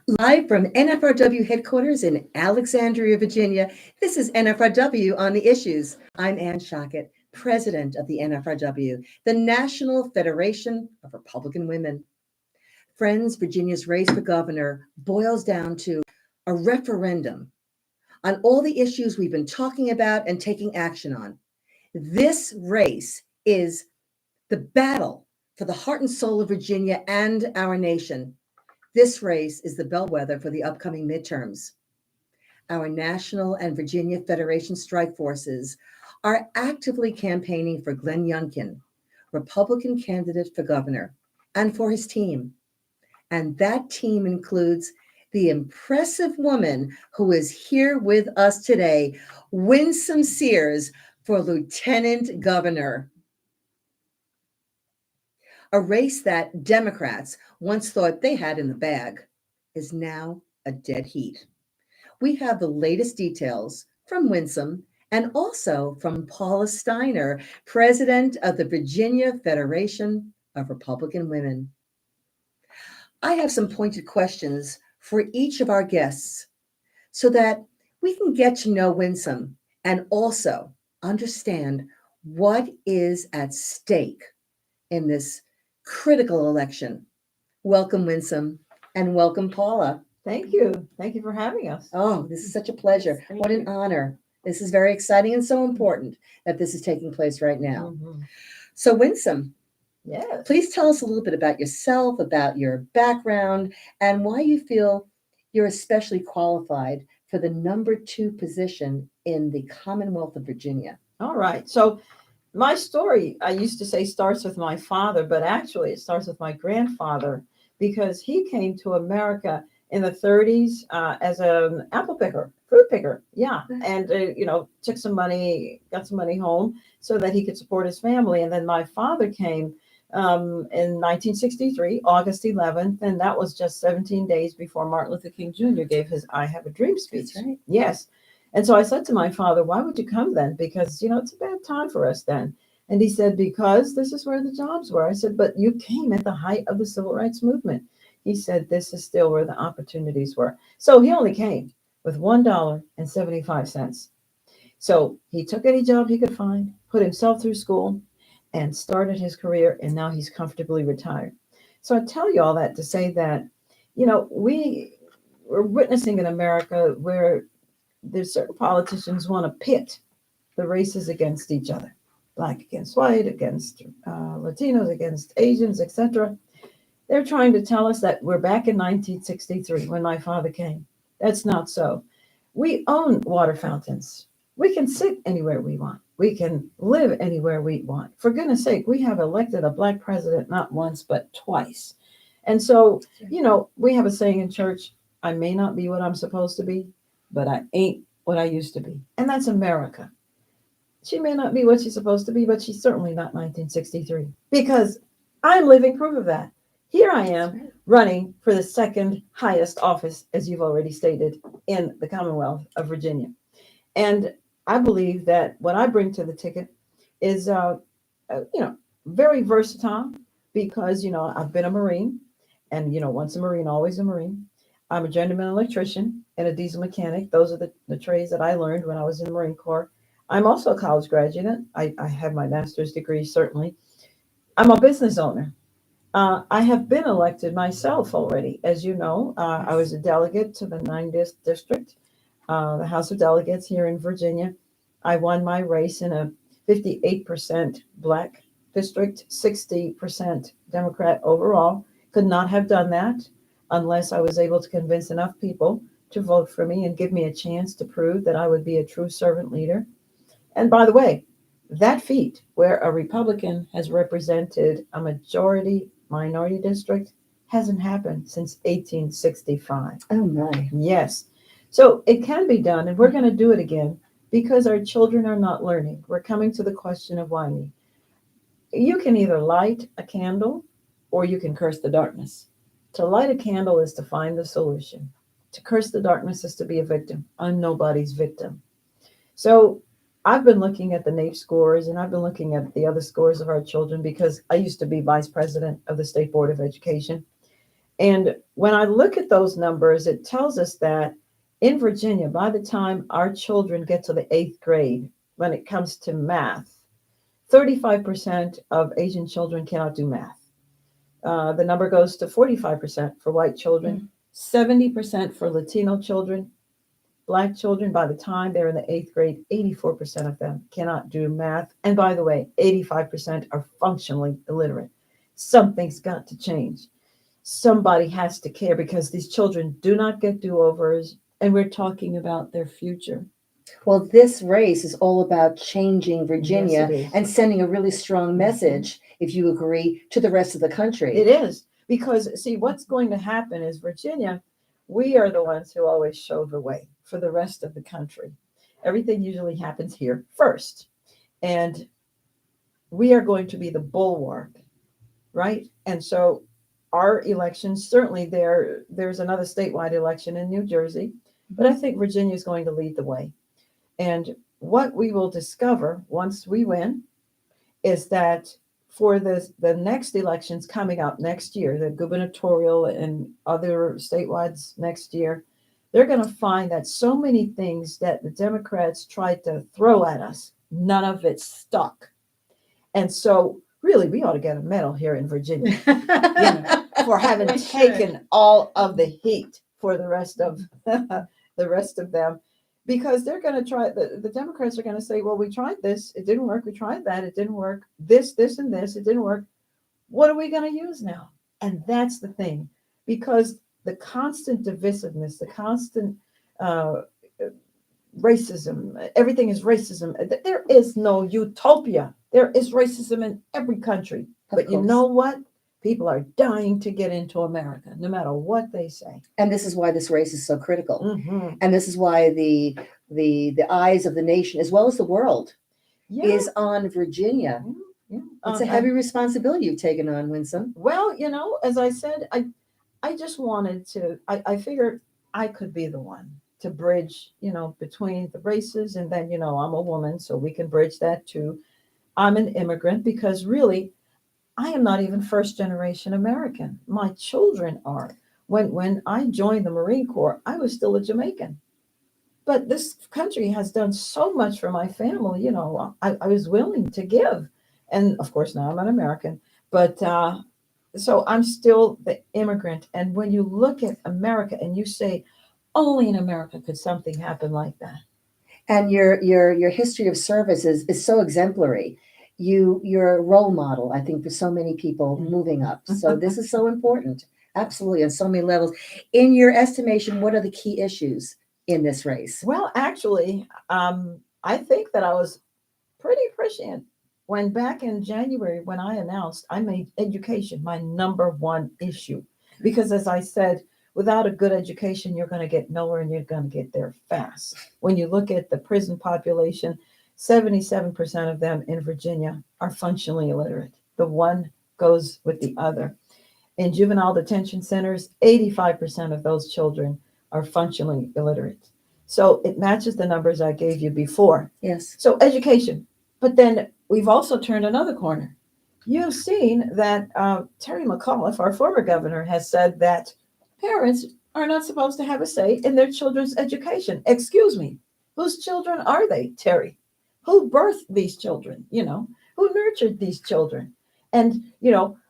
Live from NFRW headquarters in Alexandria, Virginia, this is NFRW on the Issues. I'm Ann Shockett, President of the NFRW, the National Federation of Republican Women. Friends, Virginia's race for governor boils down to a referendum on all the issues we've been talking about and taking action on. This race is the battle for the heart and soul of Virginia and our nation. This race is the bellwether for the upcoming midterms. Our national and Virginia Federation strike forces are actively campaigning for Glenn Youngkin, Republican candidate for governor, and for his team. And that team includes the impressive woman who is here with us today, Winsome Sears, for Lieutenant Governor. A race that Democrats once thought they had in the bag is now a dead heat. We have the latest details from Winsome and also from Paula Steiner, president of the Virginia Federation of Republican Women. I have some pointed questions for each of our guests so that we can get to know Winsome and also understand what is at stake in this critical election. Welcome, Winsome, and welcome, Paula. Thank you. Thank you for having us. Oh, this is such a pleasure. Yes, What an honor. This is very exciting and so important that this is taking place right now. Mhm. So, Winsome, Yes. please tell us a little bit about yourself, about your background, and why you feel you're especially qualified for the #2 position in the Commonwealth of Virginia. All right. So my story, I used to say, starts with my father, but actually it starts with my grandfather because he came to America in the 30s as an apple picker, fruit picker. Yeah. And, took some money, got some money home so that he could support his family. And then my father came in 1963, August 11th, and that was just 17 days before Martin Luther King Jr. gave his I Have a Dream speech. That's right. Yes. And so I said to my father, why would you come then? Because, it's a bad time for us then. And he said, because this is where the jobs were. I said, but you came at the height of the civil rights movement. He said, this is still where the opportunities were. So he only came with $1.75. So he took any job he could find, put himself through school, and started his career. And now he's comfortably retired. So I tell you all that to say that, we're witnessing in America where there's certain politicians want to pit the races against each other, black against white, against Latinos, against Asians, etc. They're trying to tell us that we're back in 1963 when my father came. That's not so. We own water fountains. We can sit anywhere we want. We can live anywhere we want. For goodness sake, we have elected a black president not once, but twice. And so, we have a saying in church, I may not be what I'm supposed to be, but I ain't what I used to be. And that's America. She may not be what she's supposed to be, but she's certainly not 1963 because I'm living proof of that. Here I am running for the second highest office, as you've already stated, in the Commonwealth of Virginia. And I believe that what I bring to the ticket is, very versatile because, I've been a Marine and, once a Marine, always a Marine. I'm a journeyman electrician and a diesel mechanic. Those are the trades that I learned when I was in the Marine Corps. I'm also a college graduate. I have my master's degree, certainly. I'm a business owner. I have been elected myself already. As you know, I was a delegate to the 9th District, the House of Delegates here in Virginia. I won my race in a 58% Black district, 60% Democrat overall. Could not have done that unless I was able to convince enough people to vote for me and give me a chance to prove that I would be a true servant leader. And by the way, that feat where a Republican has represented a majority minority district hasn't happened since 1865. Oh, my. Yes. So it can be done, and we're going to do it again because our children are not learning. We're coming to the question of why me. You can either light a candle or you can curse the darkness. To light a candle is to find the solution. To curse the darkness is to be a victim. I'm nobody's victim. So I've been looking at the NAEP scores and I've been looking at the other scores of our children because I used to be vice president of the State Board of Education. And when I look at those numbers, it tells us that in Virginia, by the time our children get to the 8th grade, when it comes to math, 35% of Asian children cannot do math. The number goes to 45% for white children, 70% for Latino children, Black children. By the time they're in the 8th grade, 84% of them cannot do math. And by the way, 85% are functionally illiterate. Something's got to change. Somebody has to care, because these children do not get do-overs, and we're talking about their future. Well, this race is all about changing Virginia Yes, it is. and sending a really strong message, if you agree, to the rest of the country. It is, because see, what's going to happen is Virginia, we are the ones who always show the way for the rest of the country. Everything usually happens here first. And we are going to be the bulwark, right? And so our elections, certainly there's another statewide election in New Jersey, but I think Virginia is going to lead the way. And what we will discover once we win is that for the next elections coming up next year, the gubernatorial and other statewide next year, they're going to find that so many things that the Democrats tried to throw at us, none of it stuck. And so really, we ought to get a medal here in Virginia for having taken all of the heat for the rest of them. Because they're going to try, the Democrats are going to say, well, we tried this, it didn't work. We tried that, it didn't work. This, and this, it didn't work. What are we going to use now? And that's the thing, because the constant divisiveness, the constant racism, everything is racism. There is no utopia. There is racism in every country. But you know what? People are dying to get into America, no matter what they say. And this is why this race is so critical. Mm-hmm. And this is why the eyes of the nation, as well as the world, is on Virginia. Yeah. It's a heavy responsibility you've taken on, Winsome. Well, as I said, I just wanted to, I figured I could be the one to bridge, between the races. And then, I'm a woman, so we can bridge that too. I'm an immigrant, because really, I am not even first generation American. My children are. When I joined the Marine Corps, I was still a Jamaican. But this country has done so much for my family. I was willing to give. And of course, now I'm an American. But so I'm still the immigrant. And when you look at America and you say, only in America could something happen like that. And your history of service is so exemplary. You're a role model, I think, for so many people moving up. So this is so important. Absolutely, on so many levels. In your estimation, what are the key issues in this race? Well, actually, I think that I was pretty prescient when back in January, when I announced, I made education my number one issue. Because as I said, without a good education, you're going to get nowhere, and you're going to get there fast. When you look at the prison population, 77% of them in Virginia are functionally illiterate. The one goes with the other. In juvenile detention centers, 85% of those children are functionally illiterate. So it matches the numbers I gave you before. Yes. So education. But then we've also turned another corner. You've seen that Terry McAuliffe, our former governor, has said that parents are not supposed to have a say in their children's education. Excuse me, whose children are they, Terry? Who birthed these children? Who nurtured these children? And,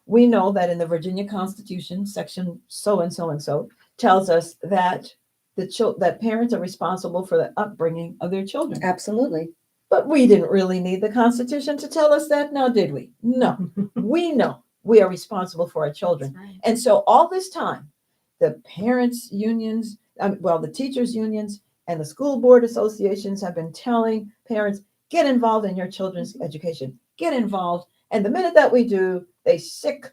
we know that in the Virginia Constitution, section so and so tells us that that parents are responsible for the upbringing of their children. Absolutely. But we didn't really need the Constitution to tell us that, now did we? No. We know we are responsible for our children. Right. And so all this time, the parents' unions, the teachers' unions and the school board associations have been telling parents, get involved in your children's education. Get involved. And the minute that we do, they sick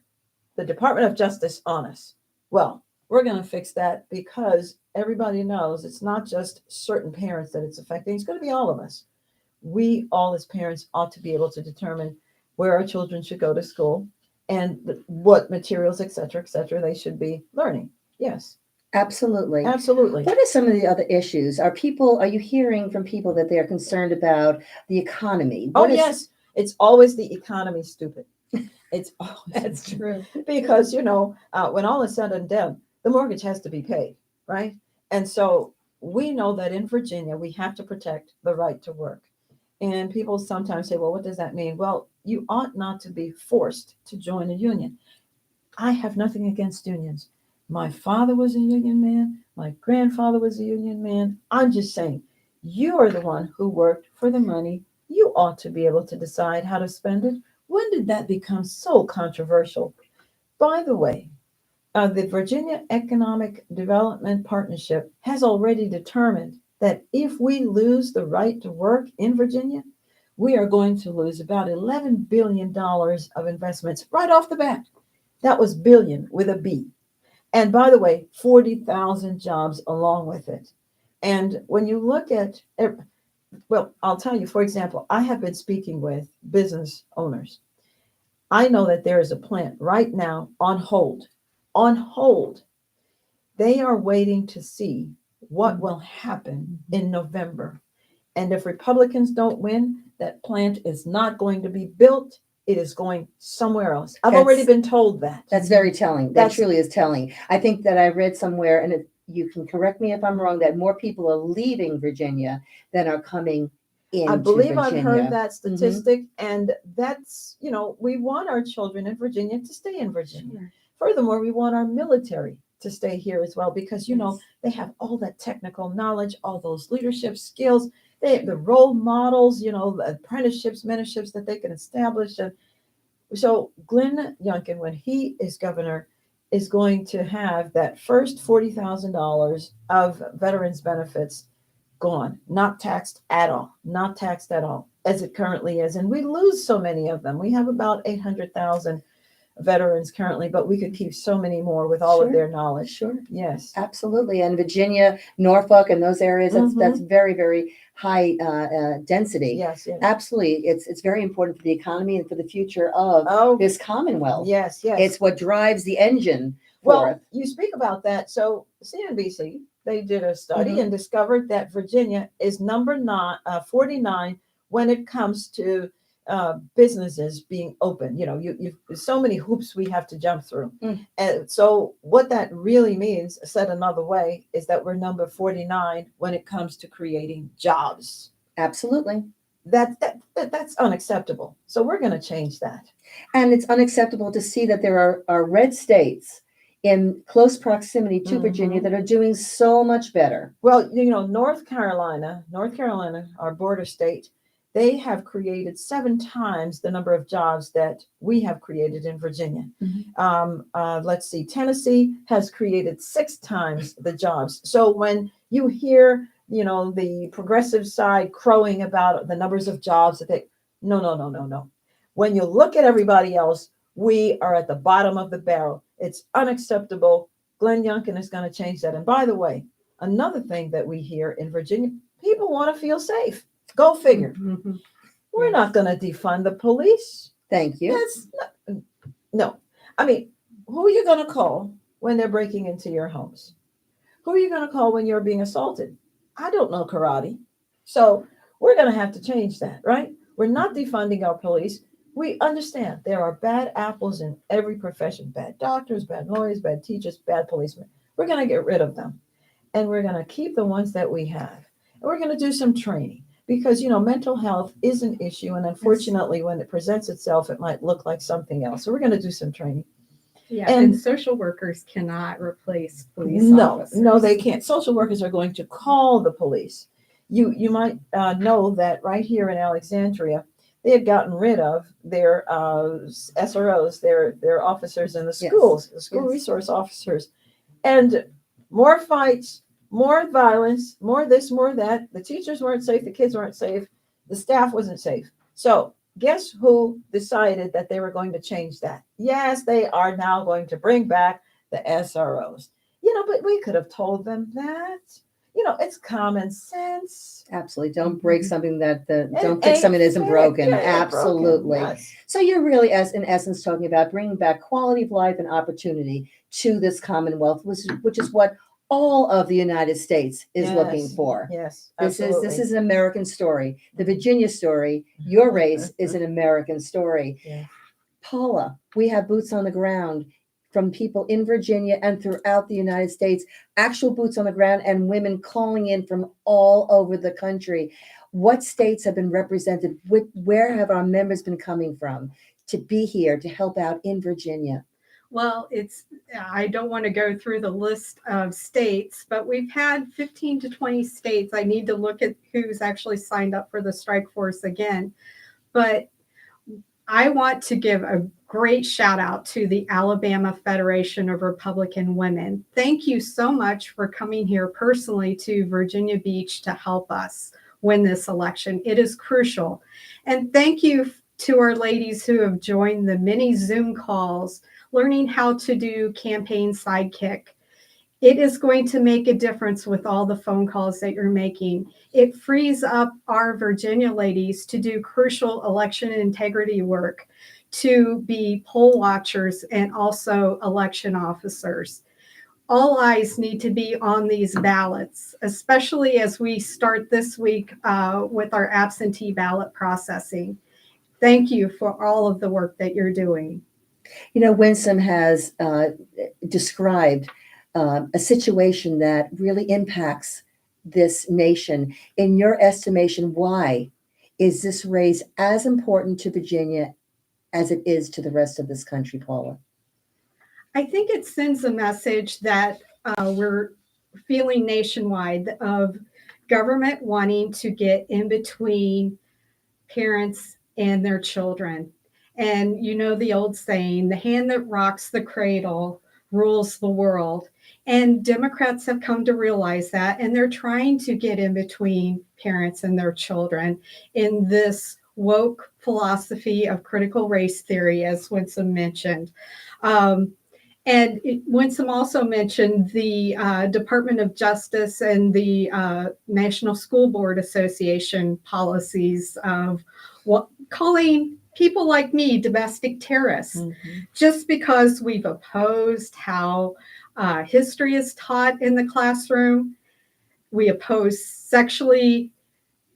the Department of Justice on us. Well, we're going to fix that, because everybody knows it's not just certain parents that it's affecting. It's going to be all of us. We all as parents ought to be able to determine where our children should go to school and what materials, et cetera, they should be learning. Yes. Absolutely. Absolutely. What are some of the other issues? Are you hearing from people that they're concerned about the economy? Yes. It's always the economy, stupid. It's always That's true. because when all is said and done, the mortgage has to be paid, right? And so we know that in Virginia we have to protect the right to work. And people sometimes say, well, what does that mean? Well, you ought not to be forced to join a union. I have nothing against unions. My father was a union man. My grandfather was a union man. I'm just saying, you are the one who worked for the money. You ought to be able to decide how to spend it. When did that become so controversial? By the way, the Virginia Economic Development Partnership has already determined that if we lose the right to work in Virginia, we are going to lose about $11 billion of investments right off the bat. That was billion with a B. And by the way, 40,000 jobs along with it. And when you look at, well, I'll tell you, for example, I have been speaking with business owners. I know that there is a plant right now on hold. On hold. They are waiting to see what will happen in November. And if Republicans don't win, that plant is not going to be built. It is going somewhere else. I've already been told that. That's very telling. That That's- truly is telling. I think that I read somewhere, and you can correct me if I'm wrong, that more people are leaving Virginia than are coming into I believe Virginia. I've heard that statistic, and that's, we want our children in Virginia to stay in Virginia. Sure. Furthermore, we want our military to stay here as well because, they have all that technical knowledge, all those leadership skills. They have the role models, the apprenticeships, mentorships that they can establish. And so Glenn Youngkin, when he is governor, is going to have that first $40,000 of veterans benefits gone, not taxed at all, as it currently is. And we lose so many of them. We have about 800,000 veterans currently, but we could keep so many more with all of their knowledge. Sure. Yes. Absolutely. And Virginia, Norfolk, and those areas, that's very, very high density. Yes. Absolutely. It's very important for the economy and for the future of this Commonwealth. Yes. It's what drives the engine. Well, you speak about that. So CNBC, they did a study and discovered that Virginia is number 49 when it comes to businesses being open. You've so many hoops we have to jump through. And so what that really means, said another way, is that we're number 49 when it comes to creating jobs. Absolutely. That's unacceptable. So we're going to change that. And it's unacceptable to see that there are red states in close proximity to Virginia that are doing so much better. Well, North Carolina, our border state, they have created 7 times the number of jobs that we have created in Virginia. Let's see, Tennessee has created 6 times the jobs. So when you hear, the progressive side crowing about the numbers of jobs that no. When you look at everybody else, we are at the bottom of the barrel. It's unacceptable. Glenn Youngkin is going to change that. And by the way, another thing that we hear in Virginia, people want to feel safe. Go figure. We're not going to defund the police. Thank you. No. I mean, who are you going to call when they're breaking into your homes? Who are you going to call when you're being assaulted? I don't know karate. So we're going to have to change that, right? We're not defunding our police. We understand there are bad apples in every profession, bad doctors, bad lawyers, bad teachers, bad policemen. We're going to get rid of them. And we're going to keep the ones that we have. And we're going to do some training because, mental health is an issue. And unfortunately, when it presents itself, it might look like something else. So we're going to do some training. Yeah, and social workers cannot replace police officers. No, they can't. Social workers are going to call the police. You might know that right here in Alexandria, they had gotten rid of their SROs, their officers in the schools, the school resource officers. And more fights, more violence, more this, more that. The teachers weren't safe. The kids weren't safe. The staff wasn't safe. So guess who decided that they were going to change that? Yes, they are now going to bring back the SROs. But we could have told them that. It's common sense. Absolutely. Don't break something don't fix something that isn't broken. Absolutely. Broken, yes. So you're really, in essence, talking about bringing back quality of life and opportunity to this Commonwealth, which is what all of the United States is looking for. Yes, This is an American story. The Virginia story, your race, is an American story. Yeah. Paula, we have boots on the ground from people in Virginia and throughout the United States, actual boots on the ground and women calling in from all over the country. What states have been represented? Where have our members been coming from to be here to help out in Virginia? Well, I don't want to go through the list of states, but we've had 15 to 20 states. I need to look at who's actually signed up for the strike force again. But I want to give a great shout out to the Alabama Federation of Republican Women. Thank you so much for coming here personally to Virginia Beach to help us win this election. It is crucial. And thank you to our ladies who have joined the many Zoom calls, learning how to do campaign sidekick. It is going to make a difference with all the phone calls that you're making. It frees up our Virginia ladies to do crucial election integrity work, to be poll watchers and also election officers. All eyes need to be on these ballots, especially as we start this week with our absentee ballot processing. Thank you for all of the work that you're doing. You know, Winsome has described a situation that really impacts this nation. In your estimation, why is this race as important to Virginia as it is to the rest of this country, Paula? I think it sends a message that we're feeling nationwide of government wanting to get in between parents and their children. And you know the old saying, the hand that rocks the cradle rules the world. And Democrats have come to realize that, and they're trying to get in between parents and their children in this woke philosophy of critical race theory, as Winsome mentioned. Winsome also mentioned the Department of Justice and the National School Board Association policies of calling people like me domestic terrorists, just because we've opposed how history is taught in the classroom. We oppose sexually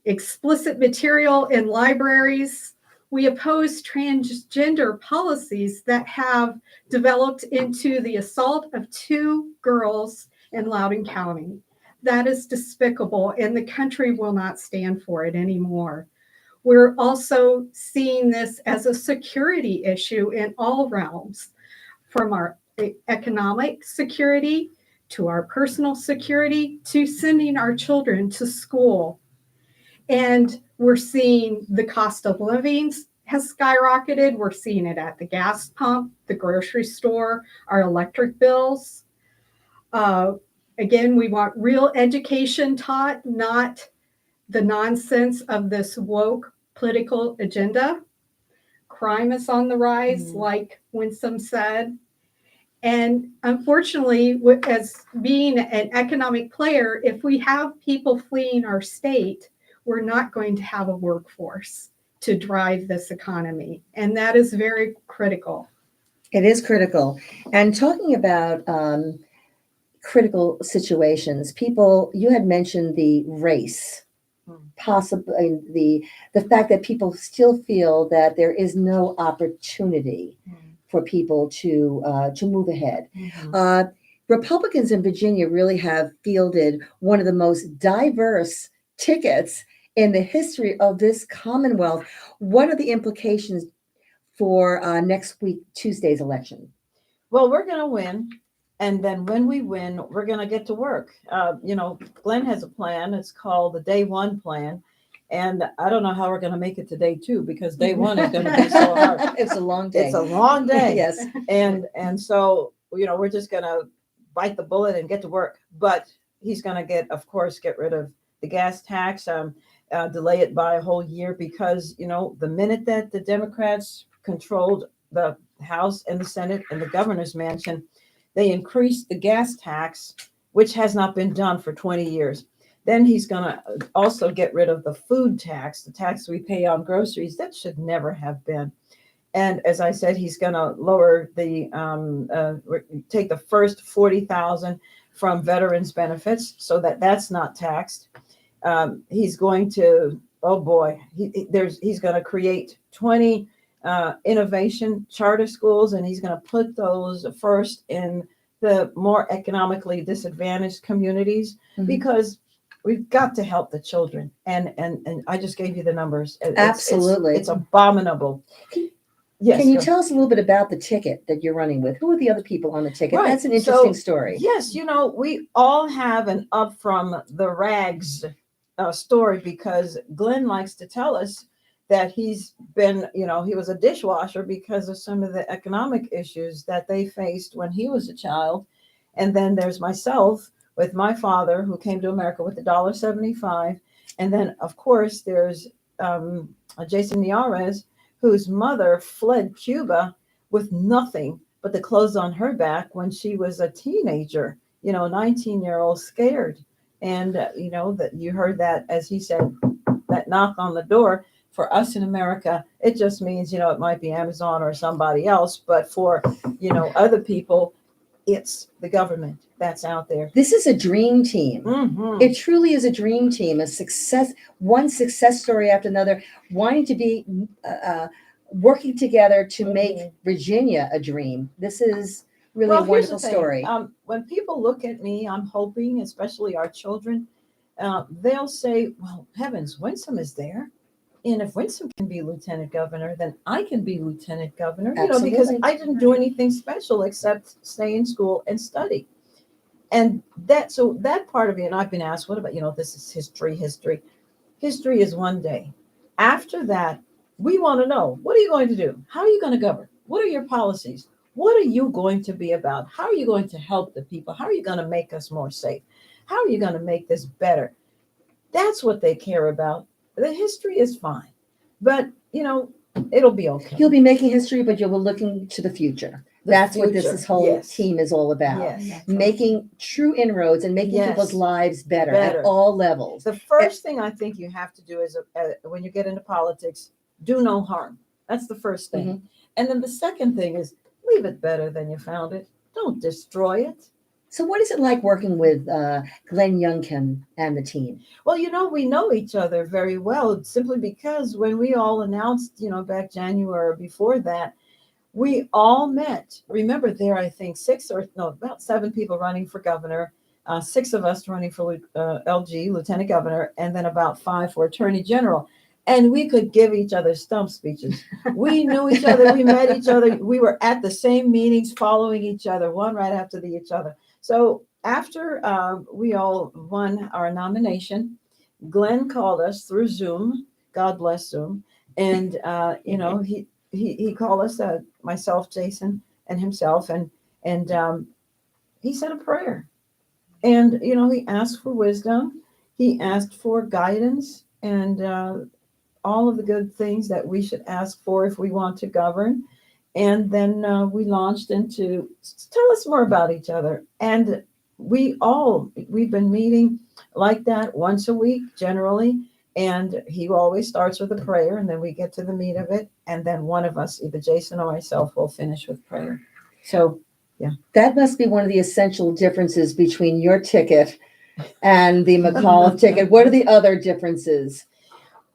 explicit material in libraries. We oppose transgender policies that have developed into the assault of 2 girls in Loudoun County. That is despicable, and the country will not stand for it anymore. We're also seeing this as a security issue in all realms, from our economic security to our personal security to sending our children to school. And we're seeing the cost of living has skyrocketed. We're seeing it at the gas pump, the grocery store, our electric bills. Again, we want real education taught, not the nonsense of this woke political agenda. Crime is on the rise, like Winsome said. And unfortunately, as being an economic player, if we have people fleeing our state, we're not going to have a workforce to drive this economy. And that is very critical. It is critical. And talking about critical situations, you had mentioned the race, possibly the fact that people still feel that there is no opportunity for people to move ahead. Republicans in Virginia really have fielded one of the most diverse tickets in the history of this Commonwealth. What are the implications for next week, Tuesday's election? Well, we're going to win. And then when we win, we're going to get to work. Glenn has a plan. It's called the Day One Plan. And I don't know how we're going to make it to day 2, because day 1 is going to be so hard. It's a long day. It's a long day. Yes. And so, we're just going to bite the bullet and get to work. But he's going to get rid of the gas tax, delay it by a whole year, because, the minute that the Democrats controlled the House and the Senate and the governor's mansion, they increased the gas tax, which has not been done for 20 years. Then he's going to also get rid of the food tax, the tax we pay on groceries. That should never have been. And as I said, he's going to lower take the first $40,000 from veterans benefits so that that's not taxed. He's going to, he's going to create 20 innovation charter schools, and he's going to put those first in the more economically disadvantaged communities, Mhm. because we've got to help the children. And I just gave you the numbers. Absolutely. It's abominable. Can- Yes. Can you go tell us a little bit about the ticket that you're running with? Who are the other people on the ticket? Right. That's an interesting So, story. Yes, we all have an up from the rags story, because Glenn likes to tell us that he's been, he was a dishwasher because of some of the economic issues that they faced when he was a child. And then there's myself with my father, who came to America with $1.75. And then, of course, there's Jason Niarez, whose mother fled Cuba with nothing but the clothes on her back when she was a teenager, 19-year-old, scared. And, that you heard that, as he said, that knock on the door. For us in America, it just means, it might be Amazon or somebody else. But for, other people, it's the government that's out there. This is a dream team. Mm-hmm. It truly is a dream team, one success story after another, wanting to be working together to make Virginia a dream. This is really a Here's the wonderful thing. story. When people look at me, I'm hoping, especially our children, they'll say, well, heavens, Winsome is there. And if Winsome can be lieutenant governor, then I can be lieutenant governor, because Absolutely. I didn't do anything special except stay in school and study. And that part of it, and I've been asked, what about, this is history. History is one day. After that, we want to know, what are you going to do? How are you going to govern? What are your policies? What are you going to be about? How are you going to help the people? How are you going to make us more safe? How are you going to make this better? That's what they care about. The history is fine, but it'll be okay. You'll be making history, but you'll be looking to the future. That's what this whole team is all about. Yes. Making true inroads and making people's lives better at all levels. The first thing I think you have to do is, when you get into politics, do no harm. That's the first thing. Mhm. And then the second thing is, leave it better than you found it. Don't destroy it. So what is it like working with Glenn Youngkin and the team? Well, we know each other very well, simply because when we all announced, back January or before that, we all met. Remember, there, I think about 7 people running for governor, 6 of us running for LG, lieutenant governor, and then about 5 for attorney general. And we could give each other stump speeches. We knew each other. We met each other. We were at the same meetings, following each other, one right after each other. So after we all won our nomination, Glenn called us through Zoom. God bless Zoom. And, he called us, myself, Jason, and himself. And he said a prayer. And, he asked for wisdom. He asked for guidance and all of the good things that we should ask for if we want to govern. And then we launched into, tell us more about each other. And we've been meeting like that once a week, generally. And he always starts with a prayer, and then we get to the meat of it. And then one of us, either Jason or myself, will finish with prayer. So, yeah. That must be one of the essential differences between your ticket and the McAuliffe ticket. What are the other differences?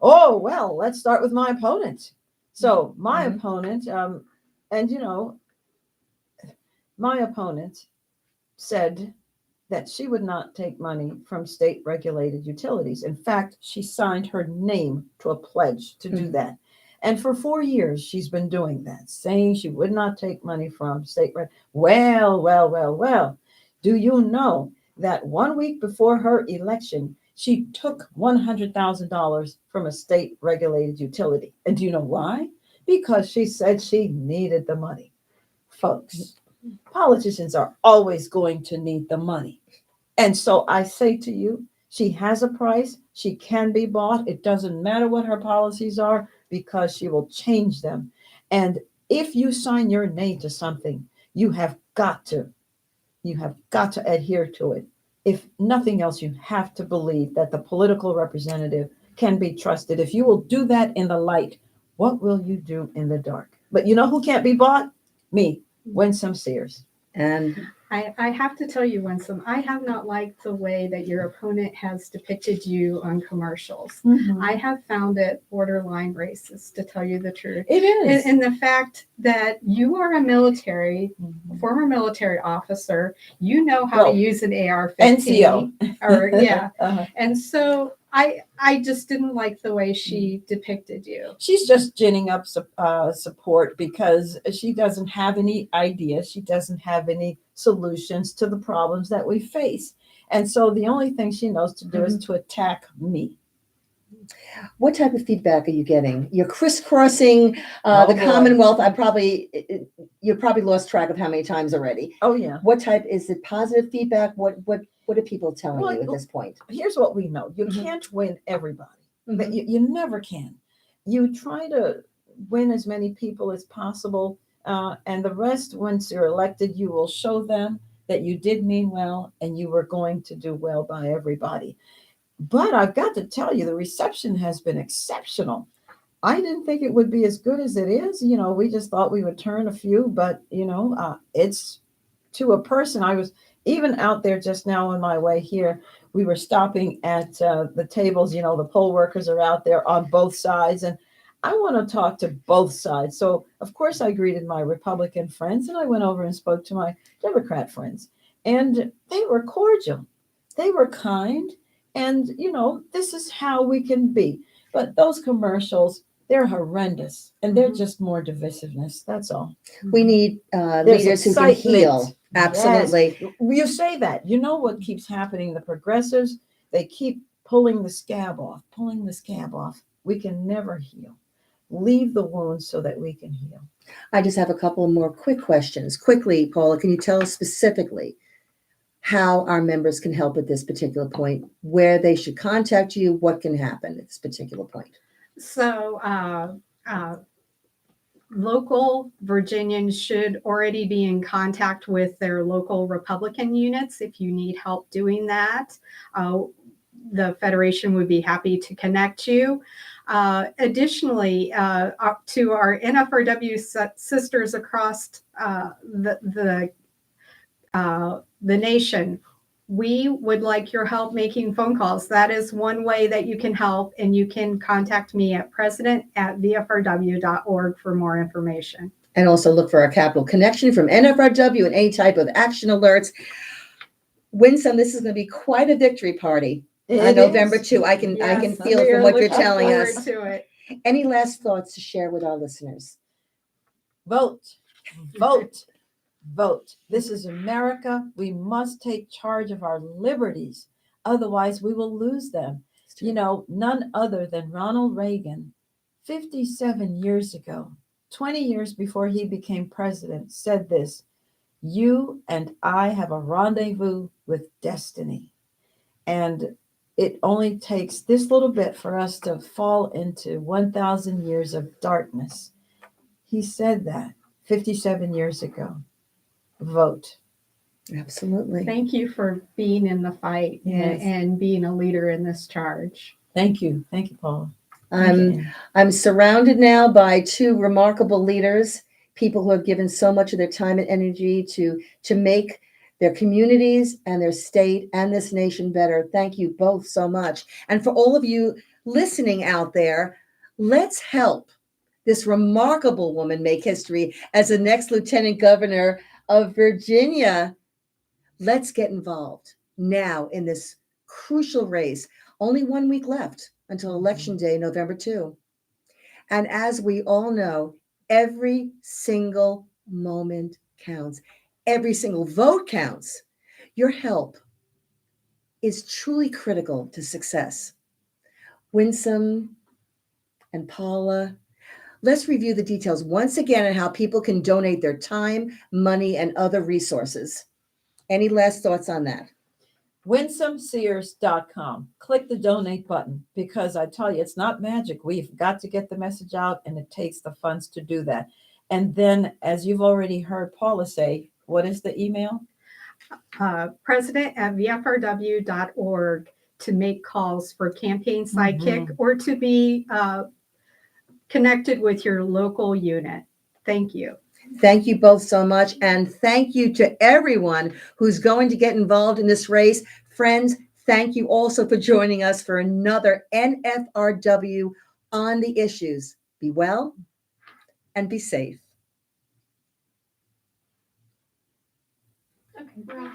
Oh, well, let's start with my opponent. So my opponent, my opponent said that she would not take money from state regulated utilities. In fact, she signed her name to a pledge to do that. And for 4 years, she's been doing that, saying she would not take money from state. Well. Do you know that 1 week before her election, she took $100,000 from a state regulated utility? And do you know why? Because she said she needed the money. Folks, politicians are always going to need the money. And so I say to you, she has a price. She can be bought. It doesn't matter what her policies are, because she will change them. And if you sign your name to something, you have got to adhere to it. If nothing else, you have to believe that the political representative can be trusted. If you will do that in the light, what will you do in the dark? But you know who can't be bought? Me, Winsome Sears. And I have to tell you, Winsome, I have not liked the way that your opponent has depicted you on commercials. Mhm. I have found it borderline racist, to tell you the truth. It is. And the fact that you are a Mhm. former military officer, you know how Well, to use an AR-15. NCO. Or, yeah. Uh-huh. And so I just didn't like the way she depicted you. She's just ginning up support because she doesn't have any ideas. She doesn't have any solutions to the problems that we face. And so the only thing she knows to do is to attack me. what type of feedback are you getting? You're crisscrossing Oh, the boy. Commonwealth. You probably lost track of how many times already. Oh, yeah. What type is it? Positive feedback? What are people telling Well, you at this point? Here's what we know. You Mhm. can't win everybody. Mhm. But you never can. You try to win as many people as possible, and the rest, once you're elected, you will show them that you did mean well and you were going to do well by everybody. But I've got to tell you, the reception has been exceptional. I didn't think it would be as good as it is. We just thought we would turn a few, but it's to a person. I was even out there just now on my way here. We were stopping at the tables. The poll workers are out there on both sides, and I want to talk to both sides. So, of course, I greeted my Republican friends, and I went over and spoke to my Democrat friends, and they were cordial. They were kind, and this is how we can be. But those commercials, they're horrendous, and they're just more divisiveness. That's all. We need There's leaders who can excitement. heal. Absolutely. Yes. You say that. You know what keeps happening? The progressives, they keep pulling the scab off, pulling the scab off. We can never heal. Leave the wounds so that we can heal. I just have a couple more quick questions. Quickly, Paula, can you tell us specifically how our members can help at this particular point, where they should contact you, what can happen at this particular point? So local Virginians should already be in contact with their local Republican units. If you need help doing that, the Federation would be happy to connect you. Additionally, to our NFRW sisters across the nation, we would like your help making phone calls. That is one way that you can help, and you can contact me at president@vfrw.org for more information. And also look for our Capital Connection from NFRW and any type of action alerts. Winsome, this is going to be quite a victory party on November 2. I can feel it from what you're telling us. To it. Any last thoughts to share with our listeners? Vote, vote, vote. This is America. We must take charge of our liberties. Otherwise, we will lose them. None other than Ronald Reagan, 57 years ago, 20 years before he became president, said this: "You and I have a rendezvous with destiny." And it only takes this little bit for us to fall into 1,000 years of darkness. He said that 57 years ago. Vote. Absolutely. Thank you for being in the fight. Yes. and being a leader in this charge. Thank you. Thank you, Paula. Thank you. I'm surrounded now by two remarkable leaders, people who have given so much of their time and energy to make their communities and their state and this nation better. Thank you both so much. And for all of you listening out there, let's help this remarkable woman make history as the next Lieutenant Governor of Virginia. Let's get involved now in this crucial race. Only 1 week left until Election Day, November 2. And as we all know, every single moment counts. Every single vote counts. Your help is truly critical to success. Winsome and Paula, let's review the details once again on how people can donate their time, money, and other resources. Any last thoughts on that? WinsomeSears.com. Click the donate button, because I tell you, it's not magic. We've got to get the message out, and it takes the funds to do that. And then, as you've already heard Paula say, what is the email? President@vfrw.org to make calls for campaign sidekick or to be connected with your local unit. Thank you. Thank you both so much. And thank you to everyone who's going to get involved in this race. Friends, thank you also for joining us for another NFRW on the issues. Be well and be safe. Okay,